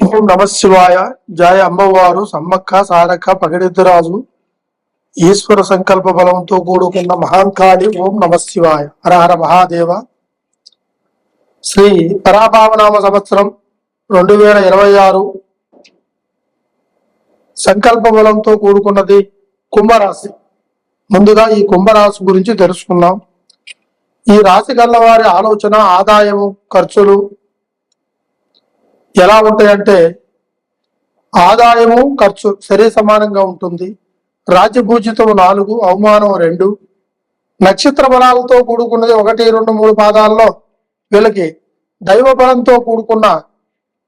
ఓం నమ శివాయ. జయ అమ్మవారు సమ్మక్క సారక్క పగడిద్దరాజు ఈశ్వర సంకల్ప బలంతో కూడుకున్న మహాంకాళి. ఓం నమ శివాయ. హర హర మహాదేవ. శ్రీ పరాభావనామ సంవత్సరం 2026 సంకల్ప బలంతో కూడుకున్నది కుంభరాశి. ముందుగా ఈ కుంభరాశి గురించి తెలుసుకున్నాం. ఈ రాశి గల్ల వారి ఆలోచన, ఆదాయము, ఖర్చులు ఎలా ఉంటాయంటే ఆదాయము ఖర్చు సరే సమానంగా ఉంటుంది. రాజ్యభూజితం 4, అవమానం 2. నక్షత్ర బలాలతో కూడుకున్నది 1, 2, 3 పాదాల్లో వీళ్ళకి దైవ బలంతో కూడుకున్న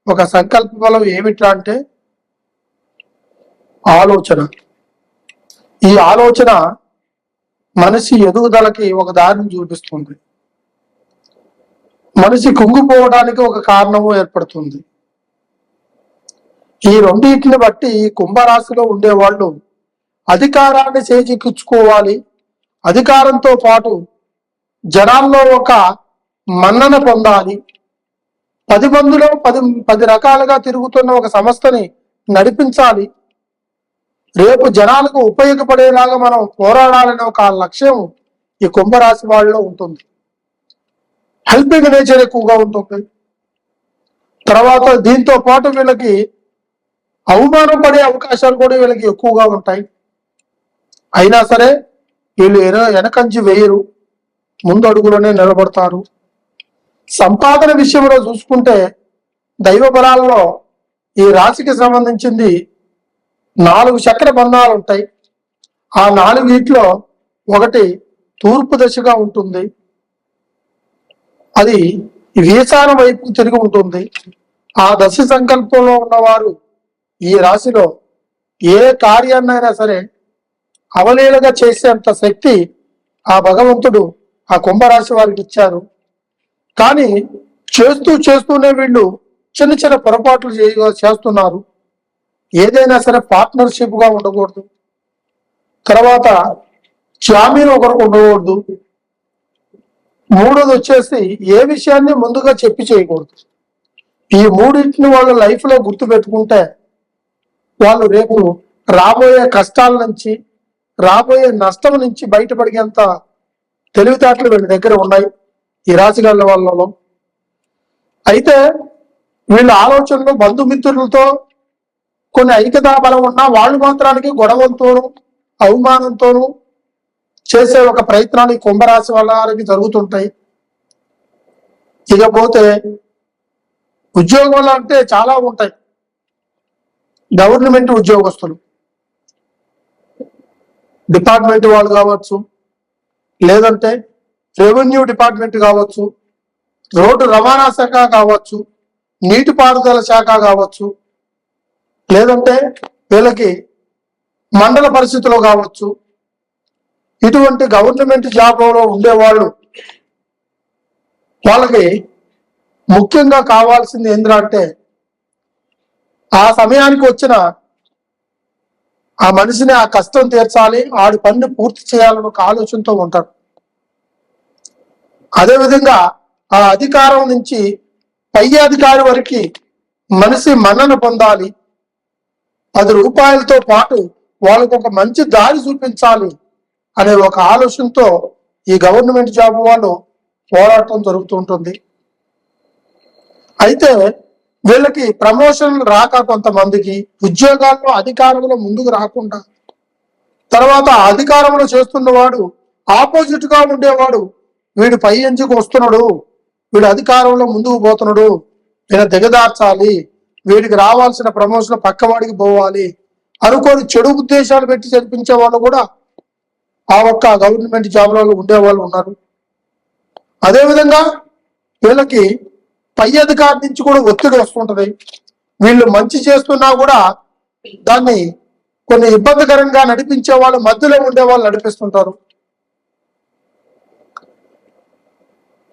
ఒక సంకల్ప బలం ఏమిటా అంటే ఆలోచన. ఈ ఆలోచన మనిషి ఎదుగుదలకి ఒక దారిని చూపిస్తుంది. మనిషి కుంగిపోవడానికి ఒక కారణము ఏర్పడుతుంది. ఈ రెండింటిని బట్టి కుంభరాశిలో ఉండేవాళ్ళు అధికారాన్ని చేజిక్కించుకోవాలి. అధికారంతో పాటు జనాల్లో ఒక మన్నన పొందాలి. 10 మందిలో 10 రకాలుగా తిరుగుతున్న ఒక సంస్థని నడిపించాలి. రేపు జనాలకు ఉపయోగపడేలాగా మనం పోరాడాలనే ఒక లక్ష్యం ఈ కుంభరాశి వాళ్ళలో ఉంటుంది. హెల్పింగ్ నేచర్ ఎక్కువగా ఉంటుంది. తర్వాత దీంతో పాటు వీళ్ళకి అవమానం పడే అవకాశాలు కూడా వీళ్ళకి ఎక్కువగా ఉంటాయి. అయినా సరే వీళ్ళు వెనకంచి వేయరు, ముందు అడుగులోనే నిలబడతారు. సంపాదన విషయంలో చూసుకుంటే దైవ బలాల్లో ఈ రాశికి సంబంధించింది 4 చక్ర బంధాలు ఉంటాయి. ఆ 4 ఒకటి తూర్పు దశగా ఉంటుంది. అది ఈశాన వైపు తిరిగి ఉంటుంది. ఆ దశ సంకల్పంలో ఉన్నవారు ఈ రాశిలో ఏ కార్యాన్నైనా సరే అవలీలగా చేసేంత శక్తి ఆ భగవంతుడు ఆ కుంభరాశి వారికి ఇచ్చారు. కానీ చేస్తూనే వీళ్ళు చిన్న చిన్న పొరపాట్లు చేస్తున్నారు. ఏదైనా సరే పార్ట్నర్షిప్ గా ఉండకూడదు. తర్వాత జామీన్ ఒకరికి ఉండకూడదు. మూడోది వచ్చేసి ఏ విషయాన్ని ముందుగా చెప్పి చేయకూడదు. ఈ మూడింటిని వాళ్ళు లైఫ్ లో గుర్తు పెట్టుకుంటే వాళ్ళు రేపు రాబోయే కష్టాల నుంచి, రాబోయే నష్టం నుంచి బయటపడేంత తెలివితేటలు వీళ్ళ దగ్గర ఉన్నాయి ఈ రాశి గల వాళ్ళలో. అయితే వీళ్ళ ఆలోచనలు బంధుమిత్రులతో కొన్ని ఐక్యతా బలం ఉన్నా వాళ్ళు మాత్రానికి గొడవలతోనూ అవమానంతోనూ చేసే ఒక ప్రయత్నాలు ఈ కుంభరాశి వాళ్ళకి జరుగుతుంటాయి. ఇకపోతే ఉద్యోగాలు అంటే చాలా ఉంటాయి. గవర్నమెంట్ ఉద్యోగస్తులు, డిపార్ట్మెంట్ వాళ్ళు కావచ్చు, లేదంటే రెవెన్యూ డిపార్ట్మెంట్ కావచ్చు, రోడ్డు రవాణా శాఖ కావచ్చు, నీటిపారుదల శాఖ కావచ్చు, లేదంటే వీళ్ళకి మండల పరిస్థితులు కావచ్చు. ఇటువంటి గవర్నమెంట్ జాబ్లో ఉండేవాళ్ళు వాళ్ళకి ముఖ్యంగా కావాల్సింది ఏంటంటే ఆ సమయానికి వచ్చిన ఆ మనిషిని ఆ కష్టం తీర్చాలి, ఆడి పనిని పూర్తి చేయాలని ఒక ఆలోచనతో ఉంటారు. అదేవిధంగా ఆ అధికారం నుంచి పై అధికారి వరకు మనిషి మన్నన పొందాలి. 10 రూపాయలతో పాటు వాళ్ళకు ఒక మంచి దారి చూపించాలి అనే ఒక ఆలోచనతో ఈ గవర్నమెంట్ జాబ్ వాళ్ళు పోరాటం జరుగుతుంటుంది. అయితే వీళ్ళకి ప్రమోషన్లు రాక, కొంతమందికి ఉద్యోగాల్లో అధికారంలో ముందుకు రాకుండా, తర్వాత అధికారంలో చేస్తున్నవాడు ఆపోజిట్ గా ఉండేవాడు వీడు పై ఎంచుకు వస్తున్నాడు, వీడు అధికారంలో ముందుకు పోతున్నాడు, వీళ్ళ దిగదార్చాలి, వీడికి రావాల్సిన ప్రమోషన్ పక్కవాడికి పోవాలి అనుకోని చెడు ఉద్దేశాలు పెట్టి చదివించే వాళ్ళు కూడా ఆ ఒక్క గవర్నమెంట్ జాబ్లలో ఉండేవాళ్ళు ఉన్నారు. అదేవిధంగా వీళ్ళకి పై అధికారి నుంచి కూడా ఒత్తిడి వస్తుంటది. వీళ్ళు మంచి చేస్తున్నా కూడా దాన్ని కొన్ని ఇబ్బందికరంగా నడిపించే వాళ్ళు, మధ్యలో ఉండే వాళ్ళు నడిపిస్తుంటారు.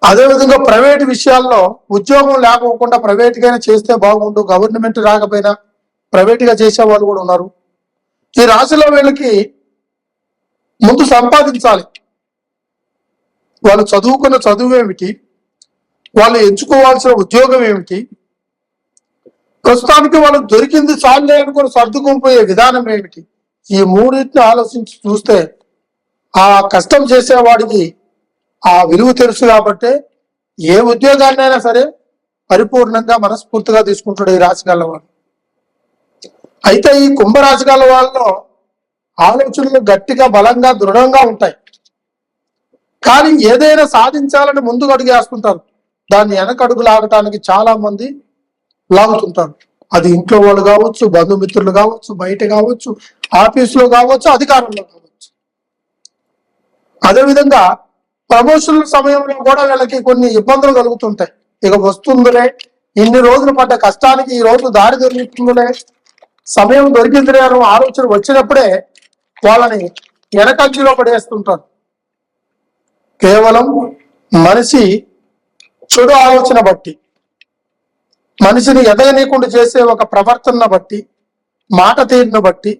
అదేవిధంగా ప్రైవేట్ విషయాల్లో ఉద్యోగం లేకపోకుండా ప్రైవేట్గానే చేస్తే బాగుండు, గవర్నమెంట్ రాకపోయినా ప్రైవేట్గా చేసే వాళ్ళు కూడా ఉన్నారు. ఈ రాశిలో వీళ్ళకి ముందు సంపాదించాలి. వాళ్ళు చదువుకున్న చదువు ఏమిటి, వాళ్ళు ఎంచుకోవాల్సిన ఉద్యోగం ఏమిటి, ప్రస్తుతానికి వాళ్ళకి దొరికింది చాలే అనుకుని సర్దుకుపోయే విధానం ఏమిటి? ఈ మూడింటిని ఆలోచించి చూస్తే ఆ కష్టం చేసేవాడికి ఆ విలువ తెలుసు కాబట్టి ఏ ఉద్యోగాన్నైనా సరే పరిపూర్ణంగా మనస్ఫూర్తిగా తీసుకుంటాడు ఈ రాశిగల వాడు. అయితే ఈ కుంభరాశిగల వాళ్ళలో ఆలోచనలు గట్టిగా బలంగా దృఢంగా ఉంటాయి, కానీ ఏదైనా సాధించాలని ముందుకు అడుగేస్తుంటారు. దాన్ని వెనకడుగు లాగటానికి చాలా మంది లాగుతుంటారు. అది ఇంట్లో వాళ్ళు కావచ్చు, బంధుమిత్రులు కావచ్చు, బయట కావచ్చు, ఆఫీసులో కావచ్చు, అధికారంలో కావచ్చు. అదేవిధంగా ప్రమోషన్ల సమయంలో కూడా వీళ్ళకి కొన్ని ఇబ్బందులు కలుగుతుంటాయి. ఇక వస్తుందిలే, ఇన్ని రోజులు పడ్డ కష్టానికి ఈ రోజు దారి దొరుకుతుందిలే, సమయం దొరికిందిలే అని ఆలోచన వచ్చినప్పుడే వాళ్ళని వెనకంచిలో పడేస్తుంటారు. కేవలం మనిషి చెడు ఆలోచన బట్టి, మనిషిని ఎదగనీయకుండా చేసే ఒక ప్రవర్తన బట్టి, మాట తీరును బట్టి,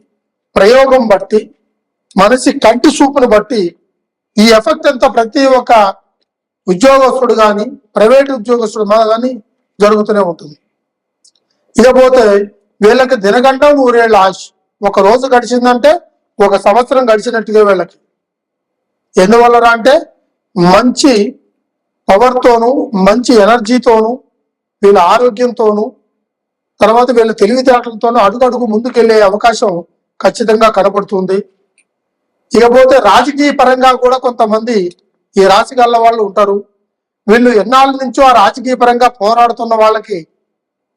ప్రయోగం బట్టి, మనిషి కంటి చూపును బట్టి ఈ ఎఫెక్ట్ అంతా ప్రతి ఒక్క ఉద్యోగస్తుడు కానీ ప్రైవేట్ ఉద్యోగస్తుడు కానీ జరుగుతూనే ఉంటుంది. ఇకపోతే వీళ్ళకి దినగండం 100 ఏళ్ళ ఆశ. ఒక రోజు గడిచిందంటే ఒక సంవత్సరం గడిచినట్టుగా వీళ్ళకి. ఎందువల్ల అంటే మంచి పవర్తోనూ, మంచి ఎనర్జీతోనూ, వీళ్ళ ఆరోగ్యంతోనూ, తర్వాత వీళ్ళ తెలివితేటలతోనూ అడుగడుగు ముందుకెళ్లే అవకాశం ఖచ్చితంగా కనబడుతుంది. ఇకపోతే రాజకీయ పరంగా కూడా కొంతమంది ఈ రాశి గల్ల వాళ్ళు ఉంటారు. వీళ్ళు ఎన్నాళ్ళ నుంచో ఆ రాజకీయ పరంగా పోరాడుతున్న వాళ్ళకి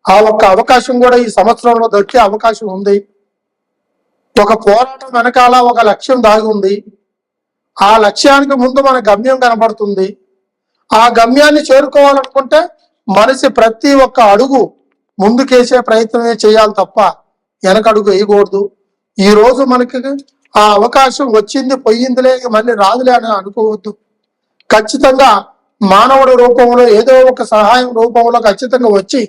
ఆ ఒక్క అవకాశం కూడా ఈ సంవత్సరంలో దొరికే అవకాశం ఉంది. ఒక పోరాటం వెనకాల ఒక లక్ష్యం దాగి ఉంది. ఆ లక్ష్యానికి ముందు మన గమ్యం కనబడుతుంది. ఆ గమ్యాన్ని చేరుకోవాలనుకుంటే మనిషి ప్రతి ఒక్క అడుగు ముందుకేసే ప్రయత్నమే చేయాలి తప్ప వెనకడుగు వేయకూడదు. ఈ రోజు మనకి ఆ అవకాశం వచ్చింది, పోయిందిలే, మళ్ళీ రాదులే అని అనుకోవద్దు. ఖచ్చితంగా మానవుడి రూపంలో ఏదో ఒక సహాయం రూపంలో ఖచ్చితంగా వచ్చి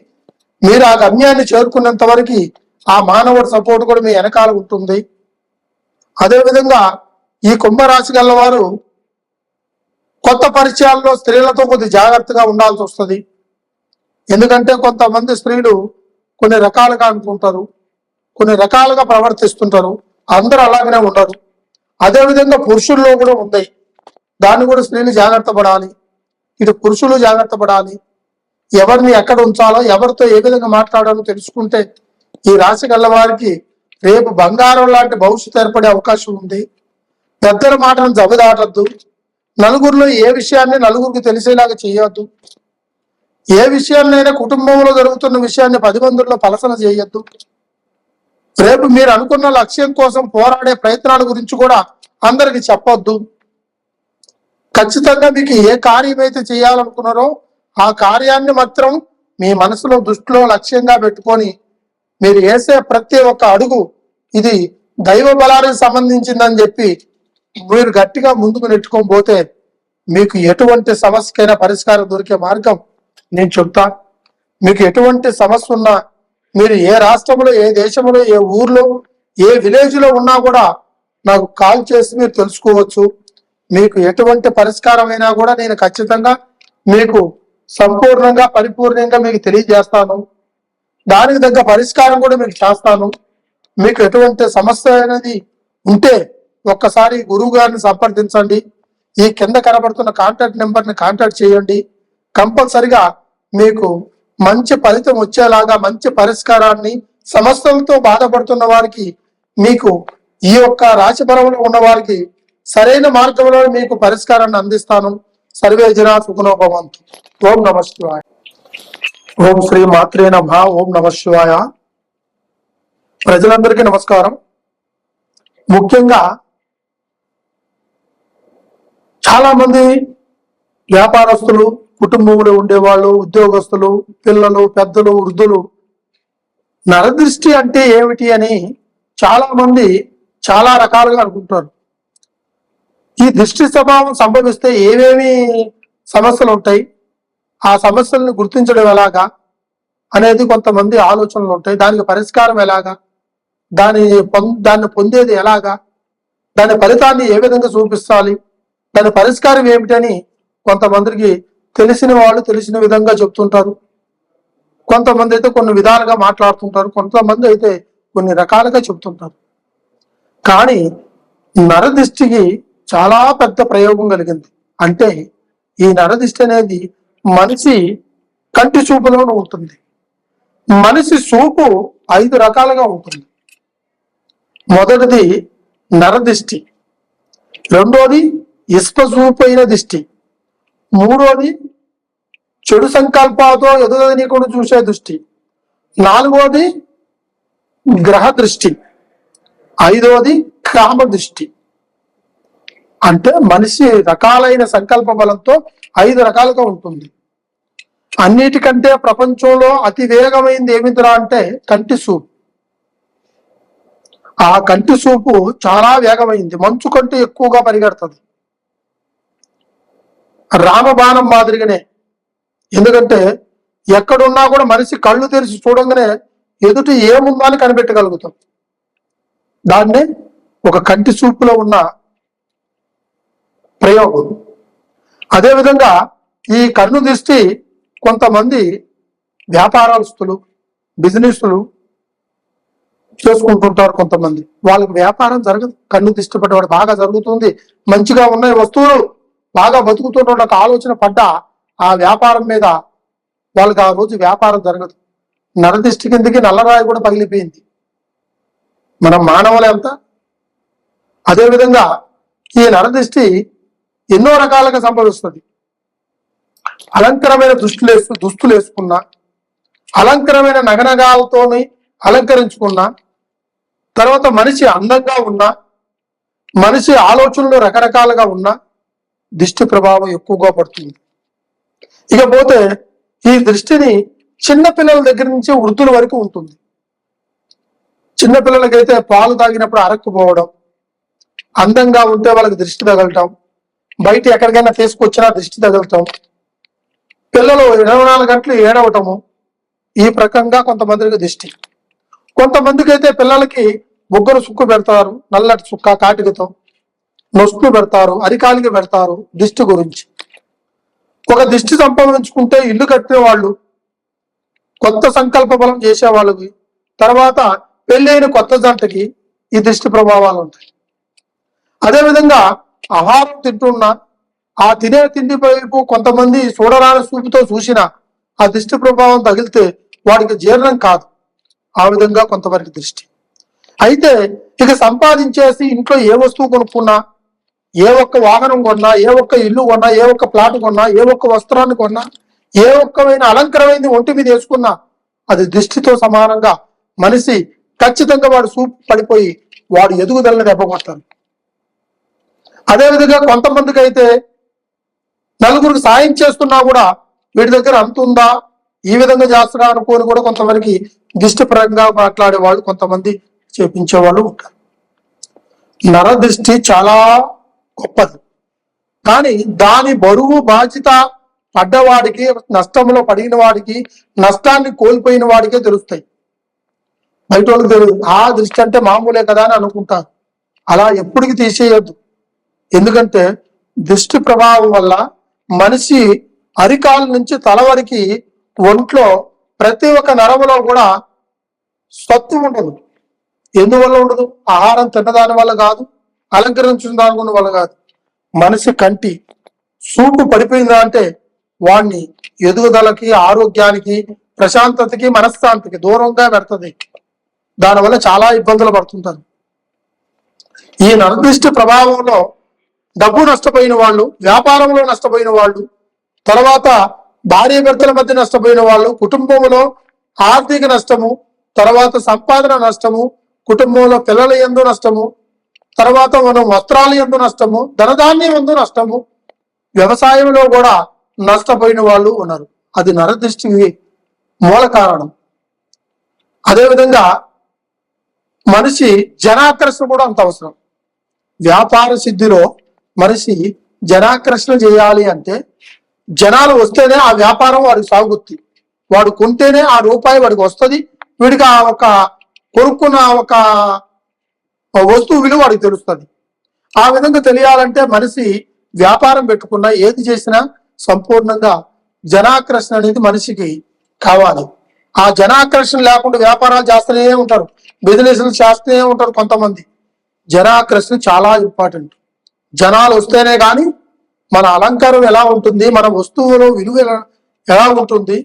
మీరు ఆ గమ్యాన్ని చేరుకున్నంత వరకు ఆ మానవుడి సపోర్ట్ కూడా మీ వెనకాల ఉంటుంది. అదేవిధంగా ఈ కుంభరాశి గల వారు కొత్త పరిచయాల్లో స్త్రీలతో కొద్ది జాగ్రత్తగా ఉండాల్సి వస్తుంది. ఎందుకంటే కొంతమంది స్త్రీలు కొన్ని రకాలుగా అనుకుంటారు, కొన్ని రకాలుగా ప్రవర్తిస్తుంటారు. అందరూ అలాగనే ఉండరు. అదేవిధంగా పురుషుల్లో కూడా ఉన్నాయి. దాన్ని కూడా స్త్రీలు జాగ్రత్త పడాలి, ఇటు పురుషులు జాగ్రత్త పడాలి. ఎవరిని ఎక్కడ ఉంచాలో, ఎవరితో ఏ విధంగా మాట్లాడాలో తెలుసుకుంటే ఈ రాశి గల వారికి రేపు బంగారం లాంటి భవిష్యత్తు ఏర్పడే అవకాశం ఉంది. పెద్దల మాటను జబదాటద్దు. నలుగురిలో ఏ విషయాన్ని నలుగురికి తెలిసేలాగా చేయొద్దు. ఏ విషయాన్నైనా కుటుంబంలో జరుగుతున్న విషయాన్ని 10 మందిలో పలసన చేయొద్దు. రేపు మీరు అనుకున్న లక్ష్యం కోసం పోరాడే ప్రయత్నాల గురించి కూడా అందరికి చెప్పొద్దు. ఖచ్చితంగా మీకు ఏ కార్యం అయితే చేయాలనుకున్నారో ఆ కార్యాన్ని మాత్రం మీ మనసులో దృష్టిలో లక్ష్యంగా పెట్టుకొని మీరు వేసే ప్రతి ఒక్క అడుగు ఇది దైవ బలానికి సంబంధించిందని చెప్పి మీరు గట్టిగా ముందుకు నెట్టుకొని పోతే మీకు ఎటువంటి సమస్యకైనా పరిష్కారం దొరికే మార్గం నేను చెప్తా. మీకు ఎటువంటి సమస్య ఉన్నా మీరు ఏ రాష్ట్రంలో, ఏ దేశంలో, ఏ ఊర్లో, ఏ విలేజ్ లో ఉన్నా కూడా నాకు కాల్ చేసి మీరు తెలుసుకోవచ్చు. మీకు ఎటువంటి పరిష్కారం అయినా కూడా నేను ఖచ్చితంగా మీకు సంపూర్ణంగా పరిపూర్ణంగా మీకు తెలియజేస్తాను. దానికి తగ్గ పరిష్కారం కూడా మీకు చేస్తాను. మీకు ఎటువంటి సమస్య అనేది ఉంటే ఒక్కసారి గురువు గారిని సంప్రదించండి. ఈ కింద కనబడుతున్న కాంటాక్ట్ నెంబర్ని కాంటాక్ట్ చేయండి. కంపల్సరిగా మీకు మంచి ఫలితం వచ్చేలాగా మంచి పరిష్కారాన్ని, సమస్యలతో బాధపడుతున్న వారికి, మీకు ఈ యొక్క రాశి బలంలో ఉన్న వారికి సరైన మార్గంలో మీకు పరిష్కారాన్ని అందిస్తాను. సర్వే జనా సుఖనో భవంతు. ఓం నమ శివాయ. ఓం శ్రీ మాత్రే నమః. ఓం నమ శివాయ. ప్రజలందరికీ నమస్కారం. ముఖ్యంగా చాలా మంది వ్యాపారస్తులు, కుటుంబంలో ఉండేవాళ్ళు, ఉద్యోగస్తులు, పిల్లలు, పెద్దలు, వృద్ధులు నరదృష్టి అంటే ఏమిటి అని చాలా మంది చాలా రకాలుగా అనుకుంటారు. ఈ దృష్టి స్వభావం సంభవిస్తే ఏమేమి సమస్యలు ఉంటాయి, ఆ సమస్యలను గుర్తించడం ఎలాగా అనేది కొంతమంది ఆలోచనలు ఉంటాయి. దానికి పరిష్కారం ఎలాగా, దాన్ని పొందేది ఎలాగా, దాని ఫలితాన్ని ఏ విధంగా చూపించాలి, దాని పరిష్కారం ఏమిటని కొంతమందికి తెలిసిన వాళ్ళు తెలిసిన విధంగా చెప్తుంటారు. కొంతమంది అయితే కొన్ని విధాలుగా మాట్లాడుతుంటారు, కొంతమంది అయితే కొన్ని రకాలుగా చెబుతుంటారు. కానీ నరదిష్టికి చాలా పెద్ద ప్రయోగం కలిగింది. అంటే ఈ నరదిష్టి అనేది మనిషి కంటి చూపులోనూ ఉంటుంది. మనిషి చూపు 5 రకాలుగా ఉంటుంది. మొదటిది నరదిష్టి, రెండోది ఇష్పజూపైన దిష్టి, మూడోది చెడు సంకల్పాలతో ఎదుగదనీయకుండా చూసే దృష్టి, నాలుగోది గ్రహ దృష్టి, ఐదోది కామ దృష్టి. అంటే మనిషి రకాలైన సంకల్ప బలంతో 5 రకాలుగా ఉంటుంది. అన్నిటికంటే ప్రపంచంలో అతి వేగమైంది ఏమిదిరా అంటే కంటి చూపు. ఆ కంటి చూపు చాలా వేగమైంది, మంచు కంటే ఎక్కువగా పరిగెడుతుంది, రామబాణం మాదిరిగానే. ఎందుకంటే ఎక్కడున్నా కూడా మనిషి కళ్ళు తెరిచి చూడంగానే ఎదుటి ఏముందా అని కనిపెట్టగలుగుతాం. దాన్నే ఒక కంటి చూపులో ఉన్న ప్రయోగం. అదేవిధంగా ఈ కన్ను దృష్టి కొంతమంది వ్యాపారస్తులు, బిజినెస్లు చేసుకుంటుంటారు. కొంతమంది వాళ్ళకి వ్యాపారం జరగదు, కన్ను దృష్టి పడ్డవాడు బాగా జరుగుతుంది, మంచిగా ఉన్నాయి వస్తువులు, బాగా బతుకుతున్న ఒక ఆలోచన పడ్డా ఆ వ్యాపారం మీద వాళ్ళకి ఆ రోజు వ్యాపారం జరగదు. నరదిష్టి కిందకి నల్లరాయి కూడా పగిలిపోయింది. మనం మానవులు ఎంత. అదేవిధంగా ఈ నరదిష్టి ఎన్నో రకాలుగా సంభవిస్తుంది. అలంకరమైన దుస్తులు వేసుకున్నా, అలంకరమైన నగనగాలతోని అలంకరించుకున్నా, తర్వాత మనిషి అందంగా ఉన్నా, మనిషి ఆలోచనలు రకరకాలుగా ఉన్నా దిష్టి ప్రభావం ఎక్కువగా పడుతుంది. ఇకపోతే ఈ దృష్టిని చిన్నపిల్లల దగ్గర నుంచి వృద్ధుల వరకు ఉంటుంది. చిన్నపిల్లలకైతే పాలు తాగినప్పుడు అరక్కుపోవడం, అందంగా ఉంటే వాళ్ళకి దృష్టి తగలటం, బయట ఎక్కడికైనా తీసుకొచ్చినా దృష్టి తగలటం, పిల్లలు 24 గంటలు ఏడవటము, ఈ ప్రకంగా కొంతమందికి దృష్టి. కొంతమందికి అయితే పిల్లలకి బొగ్గరు సుక్కు పెడతారు, నల్లటి సుక్క కాటికతో నొస్తులు పెడతారు, అరికాలికి పెడతారు. దిష్టి గురించి ఒక దిష్టి సంపాదించుకుంటే ఇల్లు కట్టిన వాళ్ళు, కొత్త సంకల్ప బలం చేసే వాళ్ళకి, తర్వాత పెళ్ళైన కొత్త జంటకి ఈ దృష్టి ప్రభావాలు ఉంటాయి. అదేవిధంగా ఆహారం తింటున్నా ఆ తినే తిండి వైపు కొంతమంది చూడరాని చూపుతో చూసిన ఆ దృష్టి ప్రభావం తగిలితే వాడికి జీర్ణం కాదు. ఆ విధంగా కొంతవరకు దృష్టి. అయితే ఇక సంపాదించేసి ఇంట్లో ఏ వస్తువు కొనుక్కున్నా, ఏ ఒక్క వాహనం కొన్నా, ఏ ఒక్క ఇల్లు కొన్నా, ఏ ఒక్క ప్లాట్ కొన్నా, ఏ ఒక్క వస్త్రాన్ని కొన్నా, ఏ ఒక్కమైన అలంకరమైంది ఒంటి మీద వేసుకున్నా అది దృష్టితో సమానంగా మనిషి ఖచ్చితంగా వాడు చూపు పడిపోయి వాడు ఎదుగుదలని దెబ్బకొడతారు. అదేవిధంగా కొంతమందికి అయితే నలుగురికి సాయం చేస్తున్నా కూడా వీడి దగ్గర అంత ఉందా, ఈ విధంగా చేస్తున్నా అనుకోని కూడా కొంతమందికి దిష్టిపరంగా మాట్లాడే వాళ్ళు, కొంతమంది చేపించే వాళ్ళు ఉంటారు. నరదృష్టి చాలా గొప్పది, కానీ దాని బరువు బాధ్యత పడ్డవాడికి, నష్టంలో పడిన వాడికి, నష్టాన్ని కోల్పోయిన వాడికే తెలుస్తాయి. బయట వాళ్ళకి తెలియదు. ఆ దృష్టి అంటే మామూలే కదా అని అనుకుంటారు. అలా ఎప్పటికీ తీసేయద్దు. ఎందుకంటే దృష్టి ప్రభావం వల్ల మనిషి అరికాల నుంచి తల వరకు ఒంట్లో ప్రతి ఒక్క నరములో కూడా సత్తు ఉండదు. ఎందువల్ల ఉండదు? ఆహారం తిన్నదాని వల్ల కాదు, అలంకరించిన దాని వల్ల కాదు. మనిషి కంటి చూపు పడిపోయిందా అంటే వాడిని ఎదుగుదలకి, ఆరోగ్యానికి, ప్రశాంతతకి, మనశ్శాంతికి దూరంగా పెడుతుంది. దానివల్ల చాలా ఇబ్బందులు పడుతుంటారు. ఈ నరదృష్టి ప్రభావంలో డబ్బు నష్టపోయిన వాళ్ళు, వ్యాపారంలో నష్టపోయిన వాళ్ళు, తర్వాత భార్య భర్తల మధ్య నష్టపోయిన వాళ్ళు, కుటుంబంలో ఆర్థిక నష్టము, తర్వాత సంపాదన నష్టము, కుటుంబంలో పిల్లల యందు నష్టము, తర్వాత మనం వస్త్రాల యందు నష్టము, ధనధాన్యం యందు నష్టము, వ్యవసాయంలో కూడా నష్టపోయిన వాళ్ళు ఉన్నారు. అది నరదృష్టికి మూల కారణం. అదేవిధంగా మనిషి జనాకర్షణ కూడా అంత అవసరం. వ్యాపార సిద్ధిలో మనిషి జనాకర్షణ చేయాలి అంటే జనాలు వస్తేనే ఆ వ్యాపారం వాడికి సాగుతుంది. వాడు కొంటేనే ఆ రూపాయి వాడికి వస్తుంది. వీడికి ఆ ఒక కొనుక్కున్న ఒక వస్తువు విలువ వాడికి తెలుస్తుంది. ఆ విధంగా తెలియాలంటే మనిషి వ్యాపారం పెట్టుకున్నా, ఏది చేసినా సంపూర్ణంగా జనాకర్షణ అనేది మనిషికి కావాలి. ఆ జనాకర్షణ లేకుండా వ్యాపారాలు చేస్తూనే ఉంటారు, బిజినెస్లు చేస్తూనే ఉంటారు కొంతమంది. జనాకర్షణ చాలా ఇంపార్టెంట్. జనాలు వస్తేనే కానీ మన అలంకారం ఎలా ఉంటుంది, మన వస్తువుల విలువ ఎలా ఉంటుంది,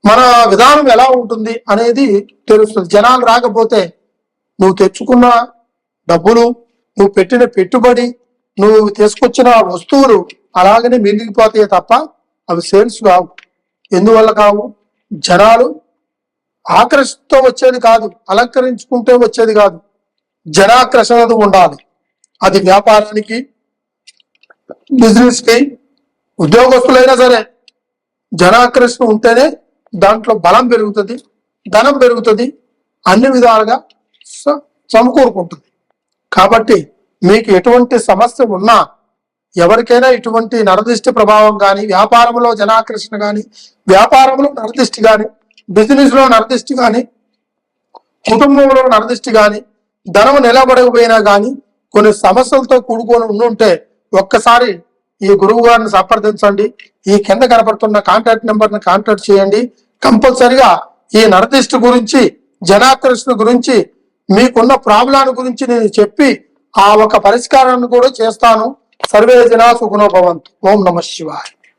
మన విధానం ఎలా ఉంటుంది అనేది తెలుస్తుంది. జనాలు రాకపోతే నువ్వు తెచ్చుకున్న డబ్బులు, నువ్వు పెట్టిన పెట్టుబడి, నువ్వు తీసుకొచ్చిన వస్తువులు అలాగనే మిగిలిపోతాయి తప్ప అవి సేల్స్ కావు. ఎందువల్ల కావు? జనాలు ఆకర్షణతో వచ్చేది కాదు, అలంకరించుకుంటే వచ్చేది కాదు. జనాకర్షణ ఉండాలి. అది వ్యాపారానికి, బిజినెస్ కి, ఉద్యోగస్తులైనా సరే జనాకర్షణ ఉంటేనే దాంట్లో బలం పెరుగుతుంది, ధనం పెరుగుతుంది, అన్ని విధాలుగా సమకూరుకుంటుంది. కాబట్టి మీకు ఎటువంటి సమస్య ఉన్నా, ఎవరికైనా ఇటువంటి నరదిష్టి ప్రభావం కానీ, వ్యాపారంలో జనాకర్షణ కానీ, వ్యాపారంలో నరదిష్టి కానీ, బిజినెస్ లో నరదిష్టి కానీ, కుటుంబంలో నరదిష్టి కానీ, ధనం నిలబడకపోయినా కానీ కొన్ని సమస్యలతో కూడుకొని ఉండుంటే ఒక్కసారి ఈ గురువు గారిని సంప్రదించండి. ఈ కింద కనపడుతున్న కాంటాక్ట్ నెంబర్ని కాంటాక్ట్ చేయండి. కంపల్సరిగా ఈ నరదిష్టి గురించి, జనాకర్షణ గురించి, మీకున్న ప్రాబ్లం గురించి నేను చెప్పి ఆ ఒక పరిష్కారాన్ని కూడా చేస్తాను. సర్వే జనా సుఖనో భవంతు. ఓం నమః శివాయ.